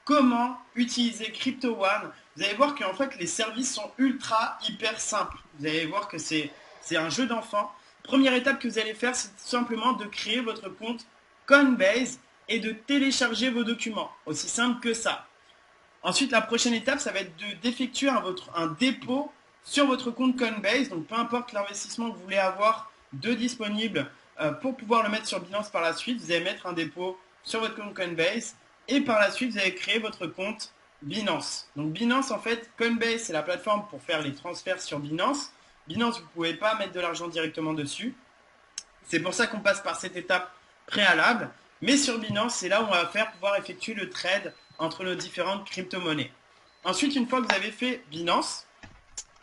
comment utiliser Crypto One. Vous allez voir qu'en fait les services sont hyper simples. Vous allez voir que c'est un jeu d'enfant. Première étape que vous allez faire, c'est tout simplement de créer votre compte Coinbase et de télécharger vos documents. Aussi simple que ça. Ensuite, la prochaine étape, ça va être d'effectuer un dépôt sur votre compte Coinbase. Donc, peu importe l'investissement que vous voulez avoir de disponible pour pouvoir le mettre sur Binance par la suite, vous allez mettre un dépôt sur votre compte Coinbase et par la suite, vous allez créer votre compte Binance. Donc, Binance, en fait, Coinbase, c'est la plateforme pour faire les transferts sur Binance. Binance, vous ne pouvez pas mettre de l'argent directement dessus. C'est pour ça qu'on passe par cette étape préalable. Mais sur Binance, c'est là où on va pouvoir effectuer le trade entre nos différentes crypto-monnaies. Ensuite, une fois que vous avez fait Binance,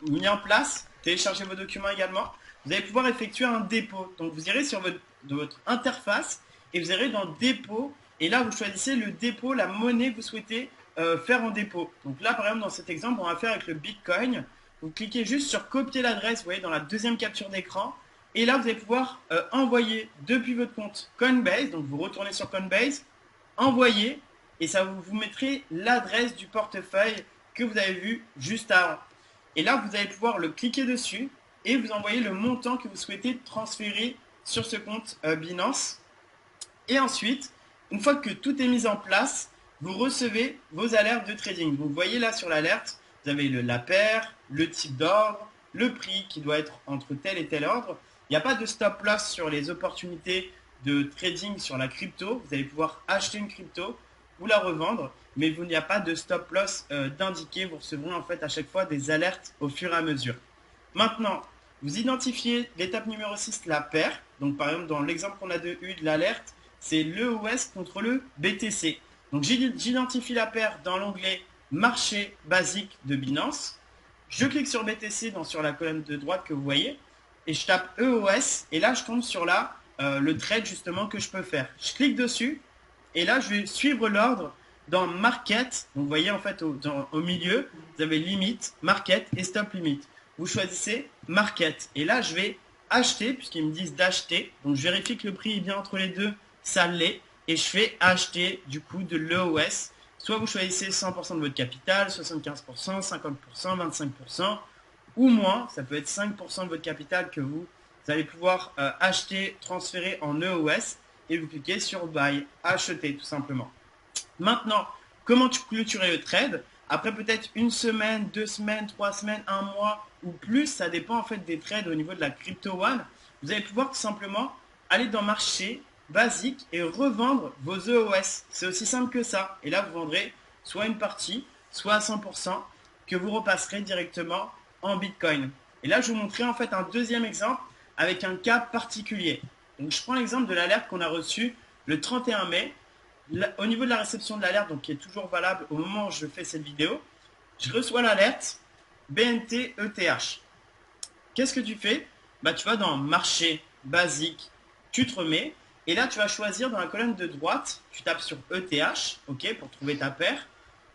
mis en place, téléchargez vos documents également, vous allez pouvoir effectuer un dépôt. Donc vous irez sur votre interface et vous irez dans dépôt et là vous choisissez le dépôt, la monnaie que vous souhaitez faire en dépôt. Donc là par exemple dans cet exemple on va faire avec le Bitcoin. Vous cliquez juste sur copier l'adresse, vous voyez dans la deuxième capture d'écran et là vous allez pouvoir envoyer depuis votre compte Coinbase, donc vous retournez sur Coinbase, envoyer et ça vous mettrez l'adresse du portefeuille que vous avez vu juste avant. Et là, vous allez pouvoir le cliquer dessus et vous envoyer le montant que vous souhaitez transférer sur ce compte Binance. Et ensuite, une fois que tout est mis en place, vous recevez vos alertes de trading. Vous voyez là sur l'alerte, vous avez la paire, le type d'ordre, le prix qui doit être entre tel et tel ordre. Il n'y a pas de stop loss sur les opportunités de trading sur la crypto. Vous allez pouvoir acheter une crypto ou la revendre, mais il n'y a pas de stop loss d'indiquer. Vous recevrez en fait à chaque fois des alertes au fur et à mesure. Maintenant, vous identifiez l'étape numéro 6, la paire. Donc par exemple, dans l'exemple qu'on a eu de l'alerte, c'est l'EOS contre le BTC. Donc j'identifie la paire dans l'onglet marché basique de Binance. Je clique sur BTC sur la colonne de droite que vous voyez et je tape EOS et là je tombe sur le trade justement que je peux faire. Je clique dessus et là je vais suivre l'ordre dans Market. Donc vous voyez en fait au milieu, vous avez Limite, Market et Stop Limit. Vous choisissez Market et là je vais acheter puisqu'ils me disent d'acheter. Donc je vérifie que le prix est bien entre les deux, ça l'est et je fais acheter du coup de l'EOS. Soit vous choisissez 100% de votre capital, 75%, 50%, 25% ou moins, ça peut être 5% de votre capital que vous allez pouvoir acheter, transférer en EOS et vous cliquez sur Buy, acheter tout simplement. Maintenant, comment tu clôturer le trade? Après peut-être une semaine, 2 semaines, 3 semaines, un mois ou plus, ça dépend en fait des trades au niveau de la Crypto One. Vous allez pouvoir tout simplement aller dans marché basique et revendre vos EOS. C'est aussi simple que ça. Et là, vous vendrez soit une partie, soit à 100% que vous repasserez directement en Bitcoin. Et là, je vous montrerai en fait un deuxième exemple avec un cas particulier. Donc, je prends l'exemple de l'alerte qu'on a reçue le 31 mai. Au niveau de la réception de l'alerte, donc qui est toujours valable au moment où je fais cette vidéo, je reçois l'alerte BNT ETH. Qu'est-ce que tu fais? Tu vas dans marché basique, tu te remets et là tu vas choisir dans la colonne de droite, tu tapes sur ETH, ok, pour trouver ta paire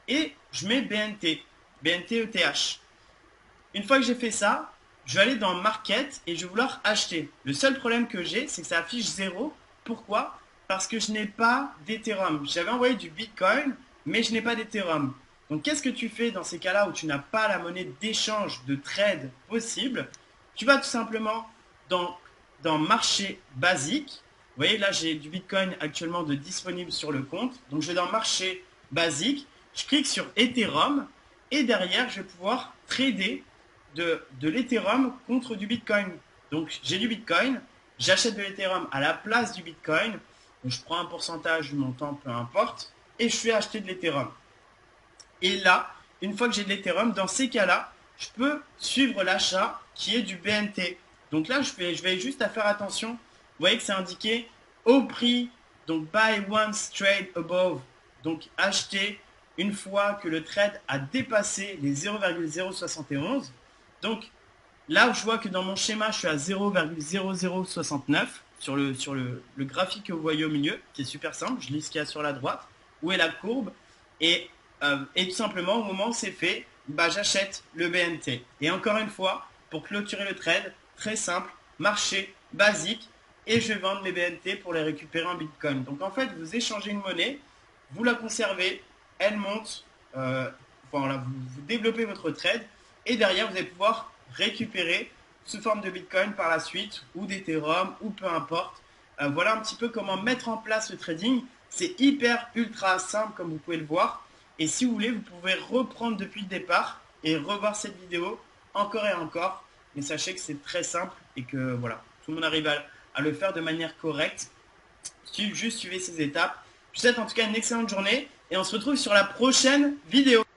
et je mets BNT ETH. Une fois que j'ai fait ça, je vais aller dans Market et je vais vouloir acheter. Le seul problème que j'ai, c'est que ça affiche 0. Pourquoi? Parce que je n'ai pas d'Ethereum. J'avais envoyé du Bitcoin, mais je n'ai pas d'Ethereum. Donc qu'est-ce que tu fais dans ces cas-là où tu n'as pas la monnaie d'échange, de trade possible? Tu vas tout simplement dans marché basique. Vous voyez, là j'ai du Bitcoin actuellement de disponible sur le compte. Donc je vais dans marché basique, je clique sur Ethereum et derrière je vais pouvoir trader de l'Ethereum contre du Bitcoin. Donc j'ai du Bitcoin, j'achète de l'Ethereum à la place du Bitcoin, donc je prends un pourcentage du montant, peu importe, et je fais acheter de l'Ethereum. Et là, une fois que j'ai de l'Ethereum, dans ces cas-là, je peux suivre l'achat qui est du BNT. Donc là, je vais juste à faire attention. Vous voyez que c'est indiqué au prix, donc buy once trade above, donc acheter une fois que le trade a dépassé les 0,071. Donc là, je vois que dans mon schéma, je suis à 0,0069 sur le graphique que vous voyez au milieu, qui est super simple. Je lis ce qu'il y a sur la droite, où est la courbe, et tout simplement, au moment où c'est fait, j'achète le BNT. Et encore une fois, pour clôturer le trade, très simple, marché basique, et je vais vendre mes BNT pour les récupérer en Bitcoin. Donc en fait, vous échangez une monnaie, vous la conservez, elle monte, voilà, vous développez votre trade et derrière vous allez pouvoir récupérer sous forme de Bitcoin par la suite ou d'Ethereum ou peu importe. Voilà un petit peu comment mettre en place le trading. C'est hyper ultra simple comme vous pouvez le voir. Et si vous voulez, vous pouvez reprendre depuis le départ et revoir cette vidéo encore et encore. Mais sachez que c'est très simple et que voilà, tout le monde arrive à le faire de manière correcte. Juste suivez ces étapes. Je vous souhaite en tout cas une excellente journée et on se retrouve sur la prochaine vidéo.